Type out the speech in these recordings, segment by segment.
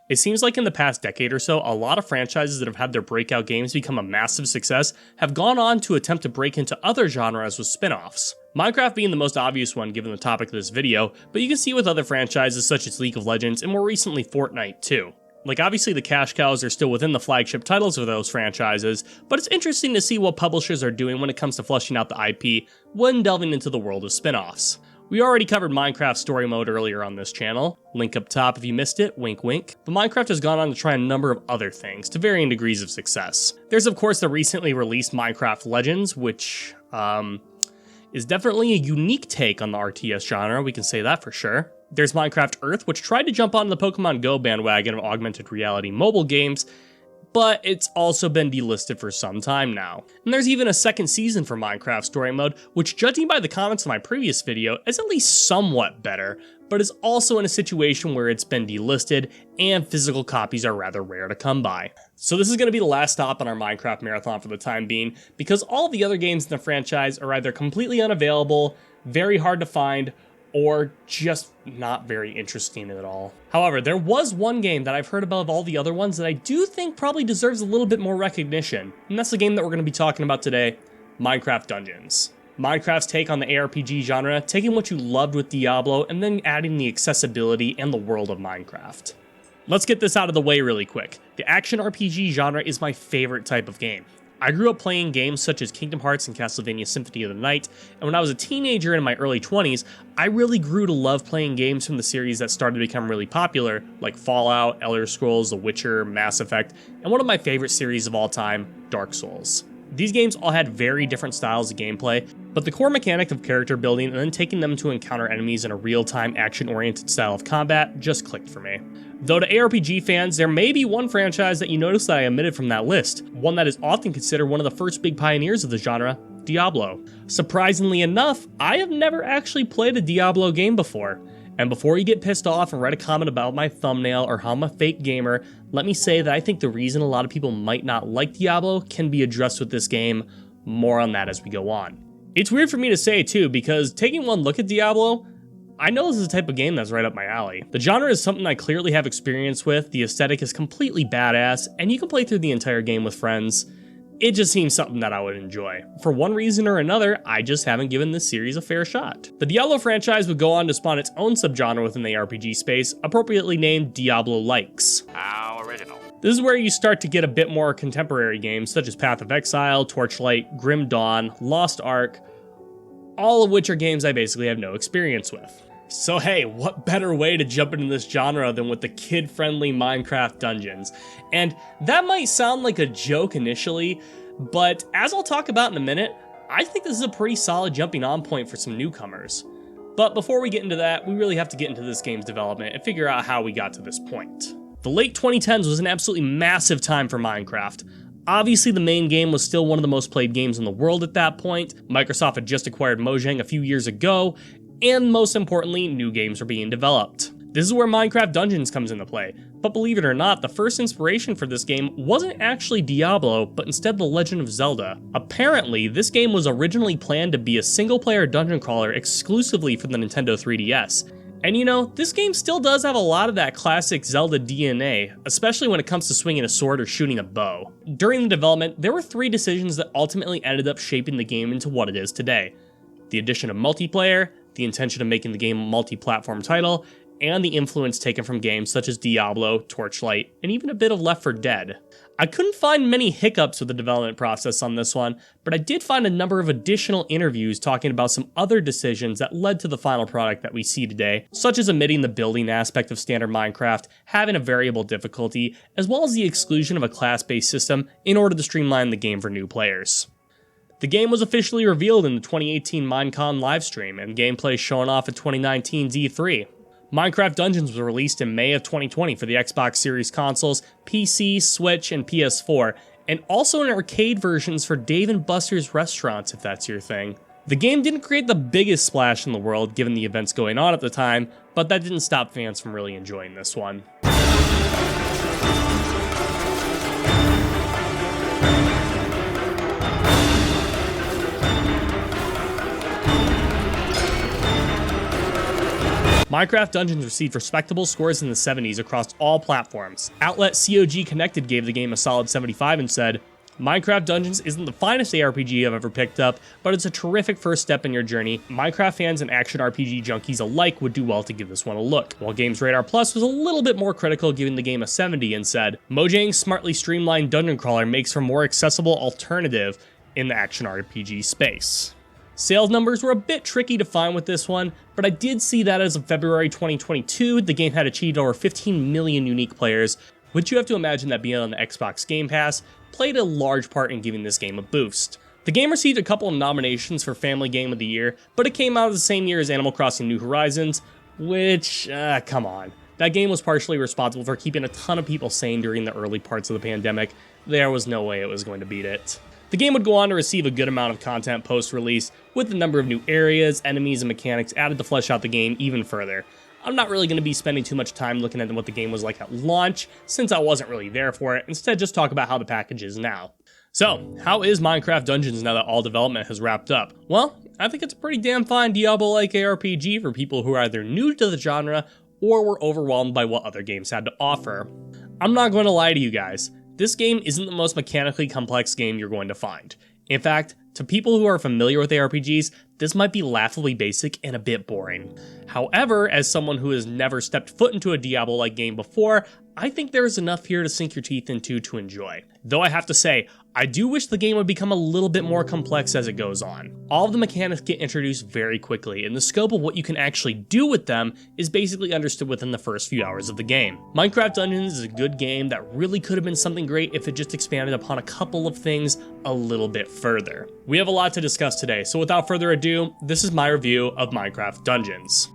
It seems like in the past decade or so, a lot of franchises that have had their breakout games become a massive success have gone on to attempt to break into other genres with spin-offs. Minecraft being the most obvious one given the topic of this video, but you can see with other franchises such as League of Legends and more recently Fortnite too. Like obviously the cash cows are still within the flagship titles of those franchises, but it's interesting to see what publishers are doing when it comes to fleshing out the IP when delving into the world of spin-offs. We already covered Minecraft Story Mode earlier on this channel, link up top if you missed it, wink wink, but Minecraft has gone on to try a number of other things to varying degrees of success. There's of course the recently released Minecraft Legends, which is definitely a unique take on the RTS genre, we can say that for sure. There's Minecraft Earth, which tried to jump on the Pokemon Go bandwagon of augmented reality mobile games, but it's also been delisted for some time now. And there's even a second season for Minecraft Story Mode, which judging by the comments in my previous video is at least somewhat better, but is also in a situation where it's been delisted and physical copies are rather rare to come by. So this is going to be the last stop on our Minecraft marathon for the time being, because all the other games in the franchise are either completely unavailable, very hard to find, or just not very interesting at all. However, there was one game that I've heard above all the other ones that I do think probably deserves a little bit more recognition, and that's the game that we're going to be talking about today, Minecraft Dungeons. Minecraft's take on the ARPG genre, taking what you loved with Diablo and then adding the accessibility and the world of Minecraft. Let's get this out of the way really quick. The action RPG genre is my favorite type of game. I grew up playing games such as Kingdom Hearts and Castlevania Symphony of the Night, and when I was a teenager in my early 20s, I really grew to love playing games from the series that started to become really popular, like Fallout, Elder Scrolls, The Witcher, Mass Effect, and one of my favorite series of all time, Dark Souls. These games all had very different styles of gameplay, but the core mechanic of character building and then taking them to encounter enemies in a real-time action-oriented style of combat just clicked for me. Though to ARPG fans, there may be one franchise that you notice that I omitted from that list, one that is often considered one of the first big pioneers of the genre, Diablo. Surprisingly enough, I have never actually played a Diablo game before. And before you get pissed off and write a comment about my thumbnail or how I'm a fake gamer, let me say that I think the reason a lot of people might not like Diablo can be addressed with this game. More on that as we go on. It's weird for me to say too, because taking one look at Diablo, I know this is the type of game that's right up my alley. The genre is something I clearly have experience with, the aesthetic is completely badass, and you can play through the entire game with friends. It just seems something that I would enjoy. For one reason or another, I just haven't given this series a fair shot. The Diablo franchise would go on to spawn its own subgenre within the RPG space, appropriately named Diablo-likes. How original. This is where you start to get a bit more contemporary games such as Path of Exile, Torchlight, Grim Dawn, Lost Ark, all of which are games I basically have no experience with. So hey, what better way to jump into this genre than with the kid-friendly Minecraft Dungeons? And that might sound like a joke initially, but as I'll talk about in a minute, I think this is a pretty solid jumping on point for some newcomers. But before we get into that, we really have to get into this game's development and figure out how we got to this point. The late 2010s was an absolutely massive time for Minecraft. Obviously, the main game was still one of the most played games in the world at that point. Microsoft had just acquired Mojang a few years ago, and most importantly, new games were being developed. This is where Minecraft Dungeons comes into play, but believe it or not, the first inspiration for this game wasn't actually Diablo, but instead The Legend of Zelda. Apparently, this game was originally planned to be a single-player dungeon crawler exclusively for the Nintendo 3DS. And you know, this game still does have a lot of that classic Zelda DNA, especially when it comes to swinging a sword or shooting a bow. During the development, there were 3 decisions that ultimately ended up shaping the game into what it is today. The addition of multiplayer, the intention of making the game a multi-platform title, and the influence taken from games such as Diablo, Torchlight, and even a bit of Left 4 Dead. I couldn't find many hiccups with the development process on this one, but I did find a number of additional interviews talking about some other decisions that led to the final product that we see today, such as omitting the building aspect of standard Minecraft, having a variable difficulty, as well as the exclusion of a class-based system in order to streamline the game for new players. The game was officially revealed in the 2018 Minecon livestream, and gameplay shown off at 2019's E3. Minecraft Dungeons was released in May of 2020 for the Xbox Series consoles, PC, Switch, and PS4, and also in arcade versions for Dave & Buster's restaurants if that's your thing. The game didn't create the biggest splash in the world given the events going on at the time, but that didn't stop fans from really enjoying this one. Minecraft Dungeons received respectable scores in the 70s across all platforms. Outlet COG Connected gave the game a solid 75 and said, Minecraft Dungeons isn't the finest ARPG I've ever picked up, but it's a terrific first step in your journey. Minecraft fans and action RPG junkies alike would do well to give this one a look. While Games Radar Plus was a little bit more critical, giving the game a 70 and said, Mojang's smartly streamlined dungeon crawler makes for a more accessible alternative in the action RPG space. Sales numbers were a bit tricky to find with this one, but I did see that as of February 2022, the game had achieved over 15 million unique players, which you have to imagine that being on the Xbox Game Pass played a large part in giving this game a boost. The game received a couple of nominations for Family Game of the Year, but it came out the same year as Animal Crossing New Horizons, which, come on. That game was partially responsible for keeping a ton of people sane during the early parts of the pandemic. There was no way it was going to beat it. The game would go on to receive a good amount of content post-release, with a number of new areas, enemies, and mechanics added to flesh out the game even further. I'm not really going to be spending too much time looking at what the game was like at launch, since I wasn't really there for it. Instead, just talk about how the package is now. So, how is Minecraft Dungeons now that all development has wrapped up? Well, I think it's a pretty damn fine Diablo-like ARPG for people who are either new to the genre or were overwhelmed by what other games had to offer. I'm not going to lie to you guys. This game isn't the most mechanically complex game you're going to find. In fact, to people who are familiar with ARPGs, this might be laughably basic and a bit boring. However, as someone who has never stepped foot into a Diablo-like game before, I think there is enough here to sink your teeth into to enjoy. Though I have to say, I do wish the game would become a little bit more complex as it goes on. All of the mechanics get introduced very quickly, and the scope of what you can actually do with them is basically understood within the first few hours of the game. Minecraft Dungeons is a good game that really could have been something great if it just expanded upon a couple of things a little bit further. We have a lot to discuss today, so without further ado, this is my review of Minecraft Dungeons.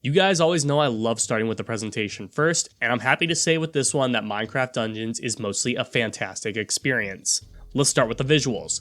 You guys always know I love starting with the presentation first, and I'm happy to say with this one that Minecraft Dungeons is mostly a fantastic experience. Let's start with the visuals.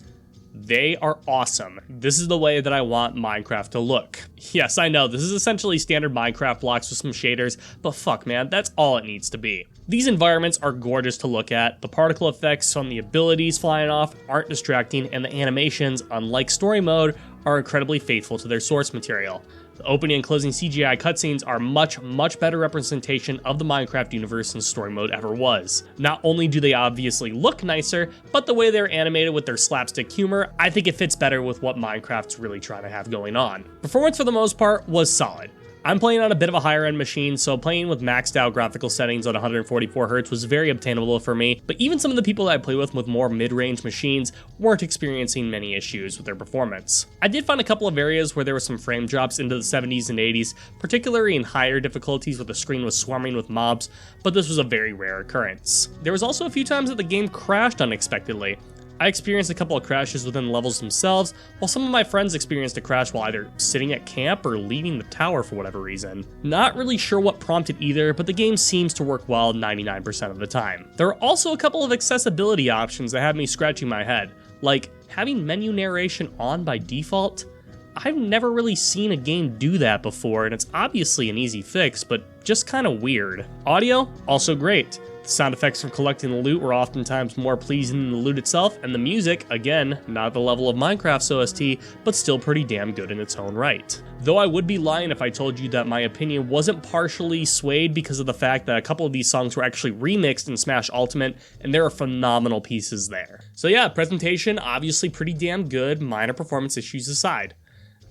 They are awesome. This is the way that I want Minecraft to look. Yes, I know, this is essentially standard Minecraft blocks with some shaders, but fuck man, that's all it needs to be. These environments are gorgeous to look at, the particle effects on the abilities flying off aren't distracting, and the animations, unlike story mode, are incredibly faithful to their source material. The opening and closing CGI cutscenes are much better representation of the Minecraft universe than story mode ever was. Not only do they obviously look nicer, but the way they're animated with their slapstick humor, I think it fits better with what Minecraft's really trying to have going on. Performance for the most part was solid. I'm playing on a bit of a higher end machine, so playing with maxed out graphical settings on 144Hz was very obtainable for me, but even some of the people that I play with more mid-range machines weren't experiencing many issues with their performance. I did find a couple of areas where there were some frame drops into the 70s and 80s, particularly in higher difficulties where the screen was swarming with mobs, but this was a very rare occurrence. There was also a few times that the game crashed unexpectedly. I experienced a couple of crashes within the levels themselves, while some of my friends experienced a crash while either sitting at camp or leaving the tower for whatever reason. Not really sure what prompted either, but the game seems to work well 99% of the time. There are also a couple of accessibility options that had me scratching my head, like having menu narration on by default. I've never really seen a game do that before, and it's obviously an easy fix, but just kind of weird. Audio, also great. The sound effects from collecting the loot were oftentimes more pleasing than the loot itself, and the music, again, not at the level of Minecraft's OST, but still pretty damn good in its own right. Though I would be lying if I told you that my opinion wasn't partially swayed because of the fact that a couple of these songs were actually remixed in Smash Ultimate, and there are phenomenal pieces there. So yeah, presentation, obviously pretty damn good, minor performance issues aside.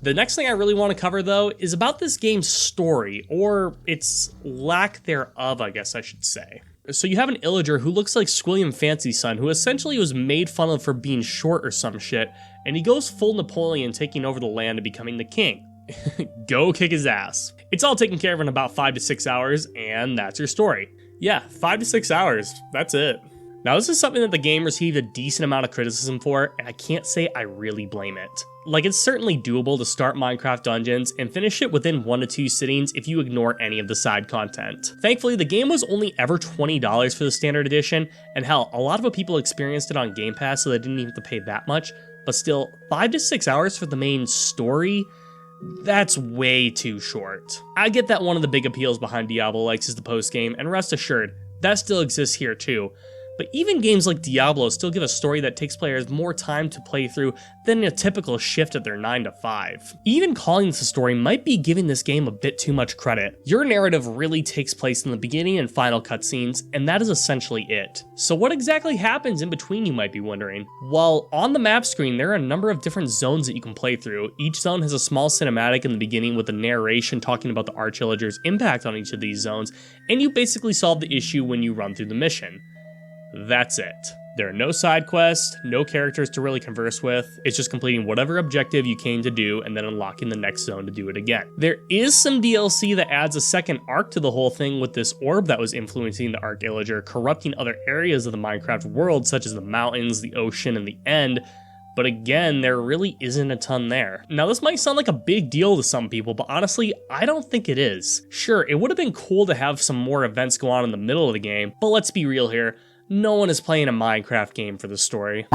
The next thing I really want to cover, though, is about this game's story, or its lack thereof, I guess I should say. So you have an illager who looks like Squilliam Fancy's son, who essentially was made fun of for being short or some shit, and he goes full Napoleon, taking over the land and becoming the king. Go kick his ass. It's all taken care of in about 5 to 6 hours, and that's your story. Yeah, 5 to 6 hours, that's it. Now this is something that the game received a decent amount of criticism for, and I can't say I really blame it. Like, it's certainly doable to start Minecraft Dungeons and finish it within 1 to 2 sittings if you ignore any of the side content. Thankfully, the game was only ever $20 for the standard edition, and hell, a lot of people experienced it on Game Pass so they didn't even have to pay that much, but still, 5 to 6 hours for the main story? That's way too short. I get that one of the big appeals behind Diablo-likes is the post-game, and rest assured, that still exists here too. But even games like Diablo still give a story that takes players more time to play through than a typical shift at their 9 to 5. Even calling this a story might be giving this game a bit too much credit. Your narrative really takes place in the beginning and final cutscenes, and that is essentially it. So what exactly happens in between, you might be wondering? Well, on the map screen there are a number of different zones that you can play through. Each zone has a small cinematic in the beginning with a narration talking about the Arch-Illager's impact on each of these zones, and you basically solve the issue when you run through the mission. That's it. There are no side quests, no characters to really converse with, it's just completing whatever objective you came to do and then unlocking the next zone to do it again. There is some DLC that adds a second arc to the whole thing with this orb that was influencing the Arch-Illager, corrupting other areas of the Minecraft world such as the mountains, the ocean, and the end, but again, there really isn't a ton there. Now this might sound like a big deal to some people, but honestly, I don't think it is. Sure, it would have been cool to have some more events go on in the middle of the game, but let's be real here. No one is playing a Minecraft game for the story.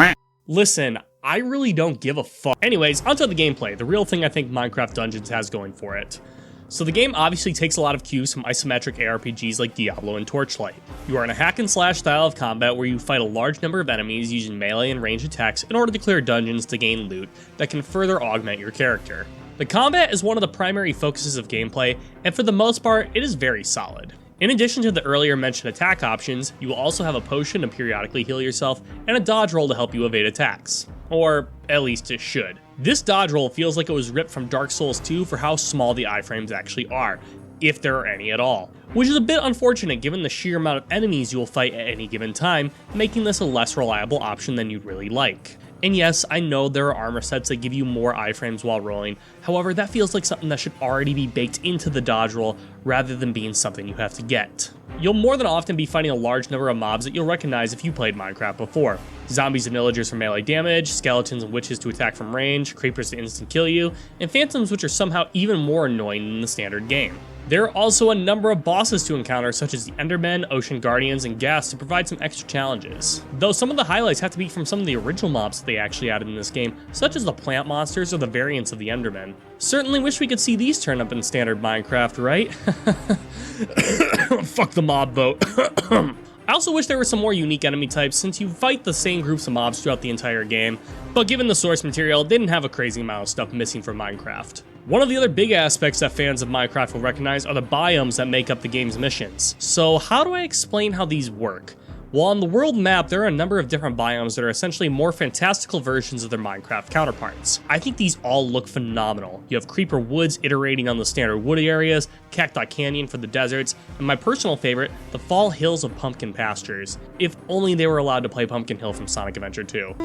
Listen, I really don't give a fuck. Anyways, onto the gameplay, the real thing I think Minecraft Dungeons has going for it. So the game obviously takes a lot of cues from isometric ARPGs like Diablo and Torchlight. You are in a hack and slash style of combat where you fight a large number of enemies using melee and ranged attacks in order to clear dungeons to gain loot that can further augment your character. The combat is one of the primary focuses of gameplay, and for the most part, it is very solid. In addition to the earlier mentioned attack options, you will also have a potion to periodically heal yourself and a dodge roll to help you evade attacks. Or at least it should. This dodge roll feels like it was ripped from Dark Souls 2 for how small the iframes actually are, if there are any at all. Which is a bit unfortunate given the sheer amount of enemies you will fight at any given time, making this a less reliable option than you'd really like. And yes, I know there are armor sets that give you more iframes while rolling, however that feels like something that should already be baked into the dodge roll rather than being something you have to get. You'll more than often be fighting a large number of mobs that you'll recognize if you played Minecraft before. Zombies and villagers for melee damage, skeletons and witches to attack from range, creepers to instant kill you, and phantoms which are somehow even more annoying than the standard game. There are also a number of bosses to encounter such as the Endermen, Ocean Guardians, and Ghasts to provide some extra challenges. Though some of the highlights have to be from some of the original mobs that they actually added in this game, such as the plant monsters or the variants of the Endermen. Certainly wish we could see these turn up in standard Minecraft, right? Fuck the mob vote. I also wish there were some more unique enemy types since you fight the same groups of mobs throughout the entire game, but given the source material, they didn't have a crazy amount of stuff missing from Minecraft. One of the other big aspects that fans of Minecraft will recognize are the biomes that make up the game's missions. So how do I explain how these work? Well, on the world map, there are a number of different biomes that are essentially more fantastical versions of their Minecraft counterparts. I think these all look phenomenal. You have Creeper Woods iterating on the standard woody areas, Cacti Canyon for the deserts, and my personal favorite, the Fall Hills of Pumpkin Pastures. If only they were allowed to play Pumpkin Hill from Sonic Adventure 2.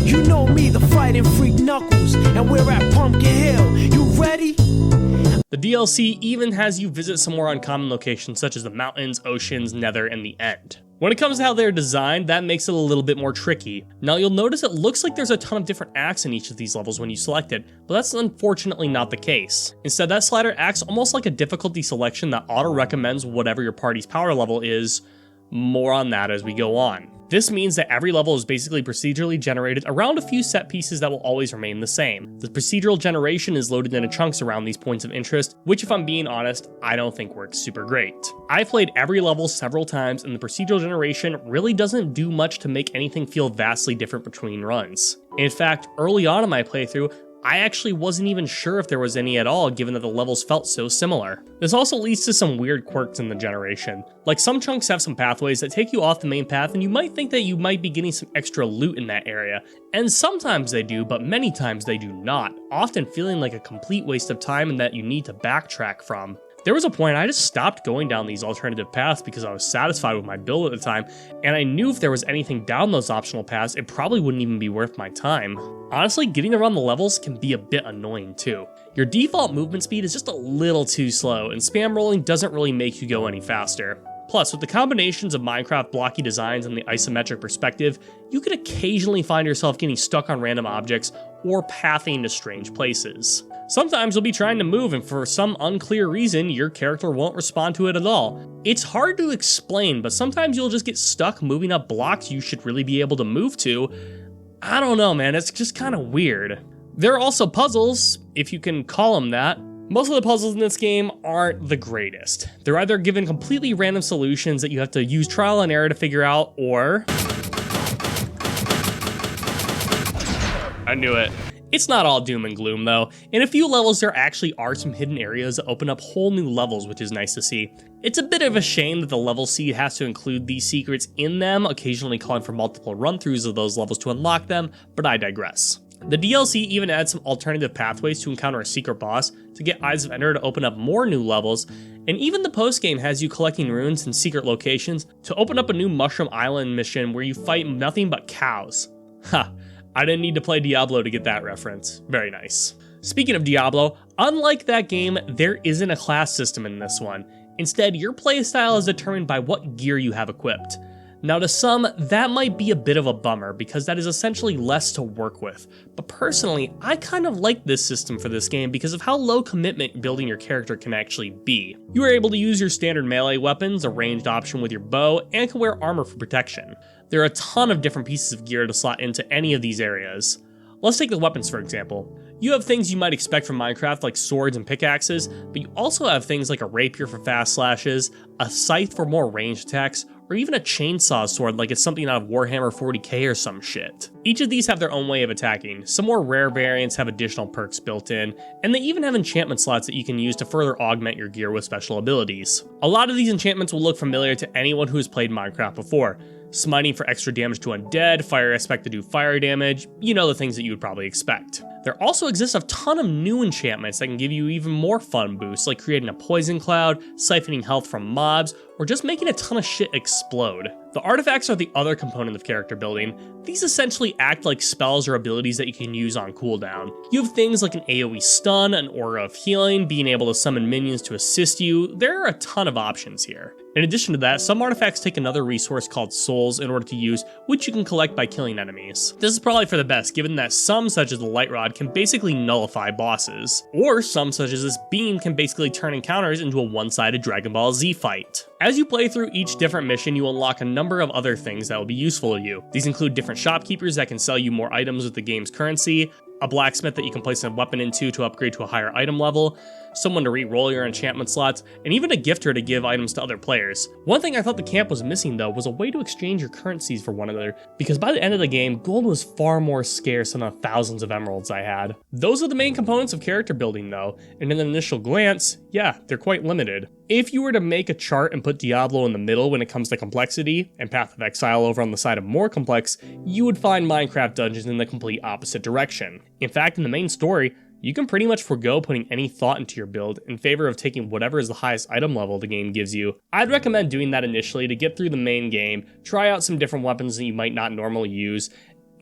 You know me, the fighting freak Knuckles, and we're at Pumpkin Hill. You ready? The DLC even has you visit some more uncommon locations such as the mountains, oceans, nether, and the end. When it comes to how they're designed, that makes it a little bit more tricky. Now you'll notice it looks like there's a ton of different acts in each of these levels when you select it, but that's unfortunately not the case. Instead, that slider acts almost like a difficulty selection that auto-recommends whatever your party's power level is. More on that as we go on. This means that every level is basically procedurally generated around a few set pieces that will always remain the same. The procedural generation is loaded into chunks around these points of interest, which if I'm being honest, I don't think works super great. I've played every level several times and the procedural generation really doesn't do much to make anything feel vastly different between runs. In fact, early on in my playthrough, I actually wasn't even sure if there was any at all given that the levels felt so similar. This also leads to some weird quirks in the generation. Like some chunks have some pathways that take you off the main path and you might think that you might be getting some extra loot in that area. And sometimes they do, but many times they do not, often feeling like a complete waste of time and that you need to backtrack from. There was a point I just stopped going down these alternative paths because I was satisfied with my build at the time, and I knew if there was anything down those optional paths, it probably wouldn't even be worth my time. Honestly, getting around the levels can be a bit annoying too. Your default movement speed is just a little too slow, and spam rolling doesn't really make you go any faster. Plus, with the combinations of Minecraft blocky designs and the isometric perspective, you could occasionally find yourself getting stuck on random objects or pathing to strange places. Sometimes you'll be trying to move and for some unclear reason, your character won't respond to it at all. It's hard to explain, but sometimes you'll just get stuck moving up blocks you should really be able to move to. I don't know, man, it's just kind of weird. There are also puzzles, if you can call them that. Most of the puzzles in this game aren't the greatest. They're either given completely random solutions that you have to use trial and error to figure out, or... I knew it. It's not all doom and gloom though. In a few levels there actually are some hidden areas that open up whole new levels, which is nice to see. It's a bit of a shame that the level seed has to include these secrets in them, occasionally calling for multiple run-throughs of those levels to unlock them, but I digress. The DLC even adds some alternative pathways to encounter a secret boss, to get Eyes of Ender to open up more new levels, and even the post-game has you collecting runes in secret locations to open up a new Mushroom Island mission where you fight nothing but cows. Ha! I didn't need to play Diablo to get that reference. Very nice. Speaking of Diablo, unlike that game, there isn't a class system in this one. Instead, your playstyle is determined by what gear you have equipped. Now to some, that might be a bit of a bummer because that is essentially less to work with, but personally, I kind of like this system for this game because of how low commitment building your character can actually be. You are able to use your standard melee weapons, a ranged option with your bow, and can wear armor for protection. There are a ton of different pieces of gear to slot into any of these areas. Let's take the weapons for example. You have things you might expect from Minecraft like swords and pickaxes, but you also have things like a rapier for fast slashes, a scythe for more ranged attacks, or even a chainsaw sword like it's something out of Warhammer 40k or some shit. Each of these have their own way of attacking. Some more rare variants have additional perks built in, and they even have enchantment slots that you can use to further augment your gear with special abilities. A lot of these enchantments will look familiar to anyone who has played Minecraft before. Smiting for extra damage to undead, fire aspect to do fire damage, you know the things that you would probably expect. There also exists a ton of new enchantments that can give you even more fun boosts, like creating a poison cloud, siphoning health from mobs, or just making a ton of shit explode. The artifacts are the other component of character building. These essentially act like spells or abilities that you can use on cooldown. You have things like an AoE stun, an aura of healing, being able to summon minions to assist you. There are a ton of options here. In addition to that, some artifacts take another resource called souls in order to use, which you can collect by killing enemies. This is probably for the best, given that some, such as the light rod, can basically nullify bosses. Or some, such as this beam, can basically turn encounters into a one-sided Dragon Ball Z fight. As you play through each different mission, you unlock a number of other things that will be useful to you. These include different shopkeepers that can sell you more items with the game's currency, a blacksmith that you can place a weapon into to upgrade to a higher item level, someone to re-roll your enchantment slots, and even a gifter to give items to other players. One thing I thought the camp was missing though was a way to exchange your currencies for one another, because by the end of the game, gold was far more scarce than the thousands of emeralds I had. Those are the main components of character building though, and in an initial glance, yeah, they're quite limited. If you were to make a chart and put Diablo in the middle when it comes to complexity, and Path of Exile over on the side of more complex, you would find Minecraft dungeons in the complete opposite direction. In fact, in the main story, you can pretty much forego putting any thought into your build in favor of taking whatever is the highest item level the game gives you. I'd recommend doing that initially to get through the main game, try out some different weapons that you might not normally use,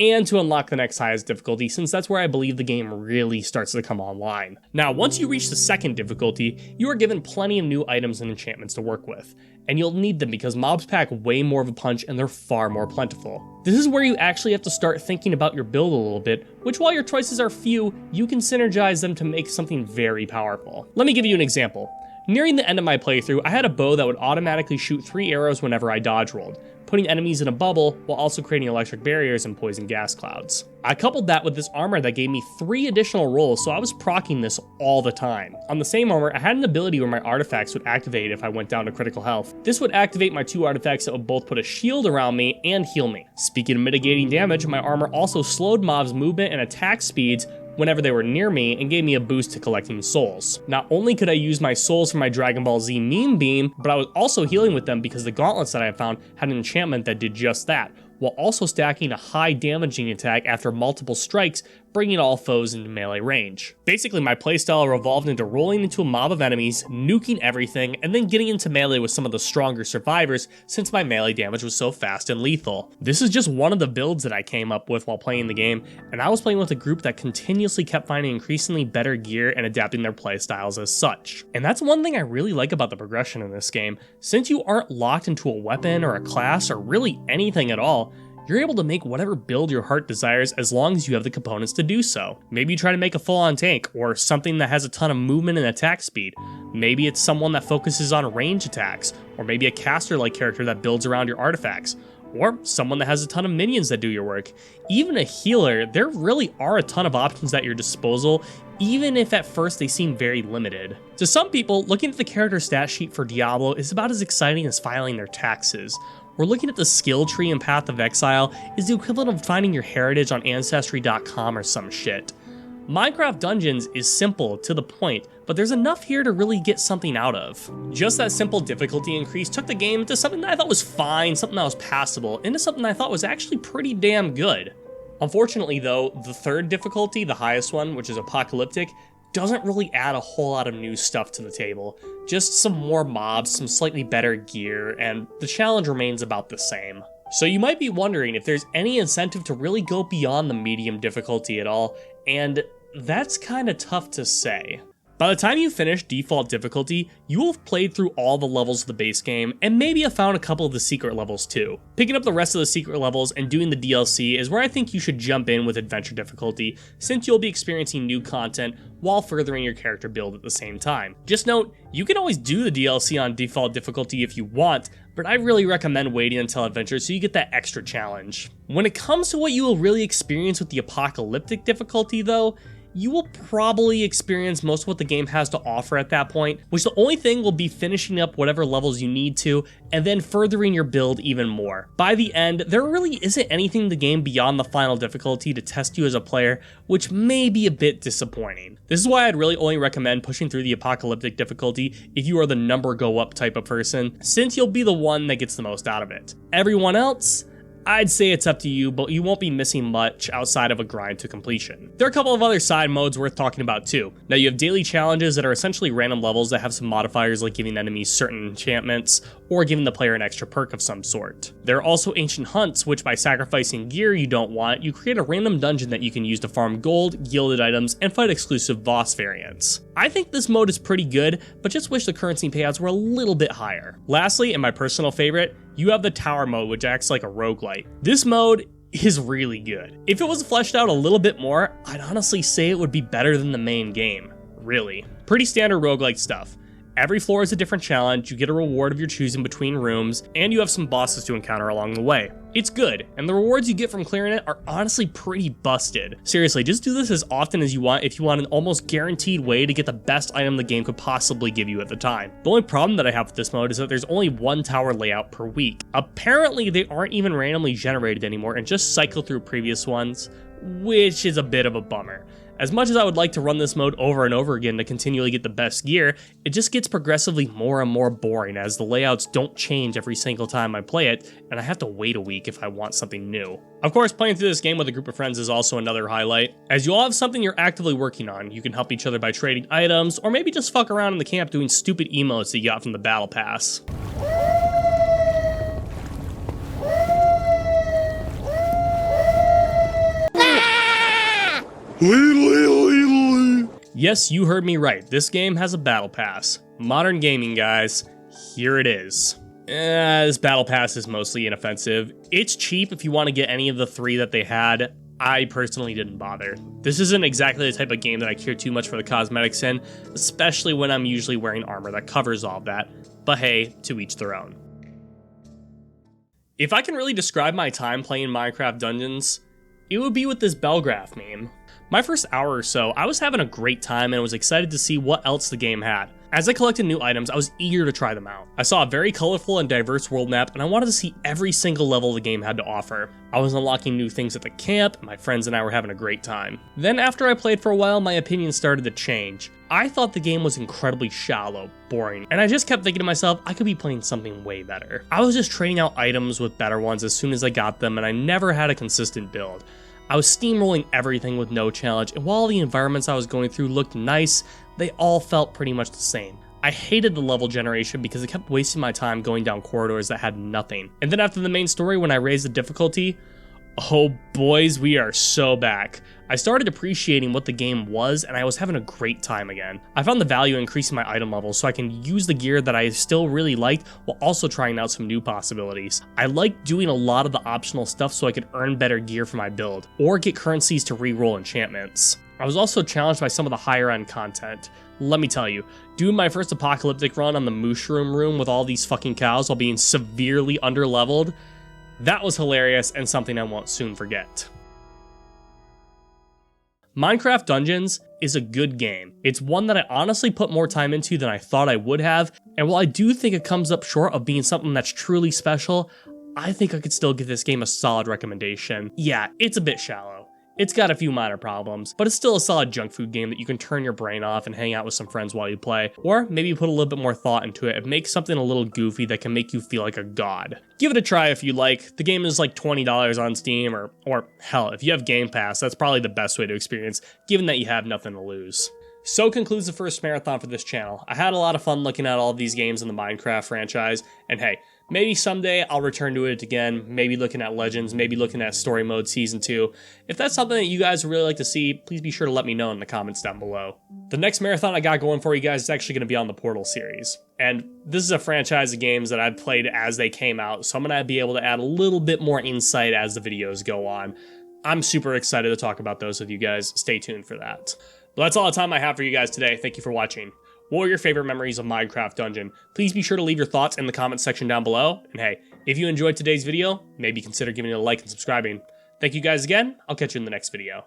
and to unlock the next highest difficulty, since that's where I believe the game really starts to come online. Now, once you reach the second difficulty, you are given plenty of new items and enchantments to work with, and you'll need them because mobs pack way more of a punch and they're far more plentiful. This is where you actually have to start thinking about your build a little bit, which while your choices are few, you can synergize them to make something very powerful. Let me give you an example. Nearing the end of my playthrough, I had a bow that would automatically shoot 3 arrows whenever I dodge rolled, putting enemies in a bubble while also creating electric barriers and poison gas clouds. I coupled that with this armor that gave me 3 additional rolls, so I was proccing this all the time. On the same armor, I had an ability where my artifacts would activate if I went down to critical health. This would activate my 2 artifacts that would both put a shield around me and heal me. Speaking of mitigating damage, my armor also slowed mobs' movement and attack speeds whenever they were near me and gave me a boost to collecting souls. Not only could I use my souls for my Dragon Ball Z meme beam, but I was also healing with them because the gauntlets that I found had an enchantment that did just that, while also stacking a high damaging attack after multiple strikes, bringing all foes into melee range. Basically, my playstyle revolved into rolling into a mob of enemies, nuking everything, and then getting into melee with some of the stronger survivors since my melee damage was so fast and lethal. This is just one of the builds that I came up with while playing the game, and I was playing with a group that continuously kept finding increasingly better gear and adapting their playstyles as such. And that's one thing I really like about the progression in this game. Since you aren't locked into a weapon or a class or really anything at all, you're able to make whatever build your heart desires as long as you have the components to do so. Maybe you try to make a full-on tank, or something that has a ton of movement and attack speed. Maybe it's someone that focuses on range attacks, or maybe a caster-like character that builds around your artifacts. or someone that has a ton of minions that do your work. Even a healer, there really are a ton of options at your disposal, even if at first they seem very limited. To some people, looking at the character stat sheet for Diablo is about as exciting as filing their taxes. Or looking at the skill tree in Path of Exile is the equivalent of finding your heritage on Ancestry.com or some shit. Minecraft Dungeons is simple, to the point, but there's enough here to really get something out of. Just that simple difficulty increase took the game into something that I thought was fine, something that was passable, into something I thought was actually pretty damn good. Unfortunately though, the third difficulty, the highest one, which is Apocalyptic, doesn't really add a whole lot of new stuff to the table. Just some more mobs, some slightly better gear, and the challenge remains about the same. So you might be wondering if there's any incentive to really go beyond the medium difficulty at all, and that's kinda tough to say. By the time you finish default difficulty, you will have played through all the levels of the base game, and maybe have found a couple of the secret levels too. Picking up the rest of the secret levels and doing the DLC is where I think you should jump in with adventure difficulty, since you'll be experiencing new content while furthering your character build at the same time. Just note, you can always do the DLC on default difficulty if you want, but I really recommend waiting until adventure so you get that extra challenge. When it comes to what you will really experience with the apocalyptic difficulty though, you will probably experience most of what the game has to offer at that point, which the only thing will be finishing up whatever levels you need to, and then furthering your build even more. By the end, there really isn't anything in the game beyond the final difficulty to test you as a player, which may be a bit disappointing. This is why I'd really only recommend pushing through the apocalyptic difficulty if you are the number go up type of person, since you'll be the one that gets the most out of it. Everyone else, I'd say it's up to you, but you won't be missing much outside of a grind to completion. There are a couple of other side modes worth talking about too. Now you have daily challenges that are essentially random levels that have some modifiers like giving enemies certain enchantments, or giving the player an extra perk of some sort. There are also ancient hunts, which by sacrificing gear you don't want, you create a random dungeon that you can use to farm gold, gilded items, and fight exclusive boss variants. I think this mode is pretty good, but just wish the currency payouts were a little bit higher. Lastly, and my personal favorite, you have the tower mode, which acts like a roguelite. This mode is really good. If it was fleshed out a little bit more, I'd honestly say it would be better than the main game. Really. Pretty standard roguelike stuff. Every floor is a different challenge, you get a reward of your choosing between rooms, and you have some bosses to encounter along the way. It's good, and the rewards you get from clearing it are honestly pretty busted. Seriously, just do this as often as you want if you want an almost guaranteed way to get the best item the game could possibly give you at the time. The only problem that I have with this mode is that there's only one tower layout per week. Apparently they aren't even randomly generated anymore and just cycle through previous ones, which is a bit of a bummer. As much as I would like to run this mode over and over again to continually get the best gear, it just gets progressively more and more boring as the layouts don't change every single time I play it, and I have to wait a week if I want something new. Of course, playing through this game with a group of friends is also another highlight, as you all have something you're actively working on. You can help each other by trading items, or maybe just fuck around in the camp doing stupid emotes that you got from the battle pass. Yes, you heard me right. This game has a battle pass. Modern gaming, guys. Here it is. This battle pass is mostly inoffensive. It's cheap if you want to get any of the three that they had. I personally didn't bother. This isn't exactly the type of game that I care too much for the cosmetics in, especially when I'm usually wearing armor that covers all of that. But hey, to each their own. If I can really describe my time playing Minecraft Dungeons, it would be with this bell graph meme. My first hour or so, I was having a great time and was excited to see what else the game had. As I collected new items, I was eager to try them out. I saw a very colorful and diverse world map, and I wanted to see every single level the game had to offer. I was unlocking new things at the camp, and my friends and I were having a great time. Then after I played for a while, my opinion started to change. I thought the game was incredibly shallow, boring, and I just kept thinking to myself, I could be playing something way better. I was just trading out items with better ones as soon as I got them, and I never had a consistent build. I was steamrolling everything with no challenge, and while the environments I was going through looked nice, they all felt pretty much the same. I hated the level generation because it kept wasting my time going down corridors that had nothing. And then after the main story, when I raised the difficulty, oh boys, we are so back. I started appreciating what the game was, and I was having a great time again. I found the value in increasing my item levels so I can use the gear that I still really liked while also trying out some new possibilities. I liked doing a lot of the optional stuff so I could earn better gear for my build, or get currencies to re-roll enchantments. I was also challenged by some of the higher end content. Let me tell you, doing my first apocalyptic run on the mushroom room with all these fucking cows while being severely underleveled, That was hilarious and something I won't soon forget. Minecraft Dungeons is a good game. It's one that I honestly put more time into than I thought I would have, and while I do think it comes up short of being something that's truly special, I think I could still give this game a solid recommendation. Yeah, it's a bit shallow. It's got a few minor problems, but it's still a solid junk food game that you can turn your brain off and hang out with some friends while you play, or maybe put a little bit more thought into it and make something a little goofy that can make you feel like a god. Give it a try if you like. The game is like $20 on Steam, or hell, if you have Game Pass, that's probably the best way to experience, given that you have nothing to lose. So concludes the first marathon for this channel. I had a lot of fun looking at all of these games in the Minecraft franchise, and hey, maybe someday I'll return to it again, maybe looking at Legends, maybe looking at Story Mode Season 2. If that's something that you guys would really like to see, please be sure to let me know in the comments down below. The next marathon I got going for you guys is actually going to be on the Portal series. And this is a franchise of games that I've played as they came out, so I'm going to be able to add a little bit more insight as the videos go on. I'm super excited to talk about those with you guys. Stay tuned for that. But that's all the time I have for you guys today. Thank you for watching. What were your favorite memories of Minecraft Dungeon? Please be sure to leave your thoughts in the comments section down below. And hey, if you enjoyed today's video, maybe consider giving it a like and subscribing. Thank you guys again. I'll catch you in the next video.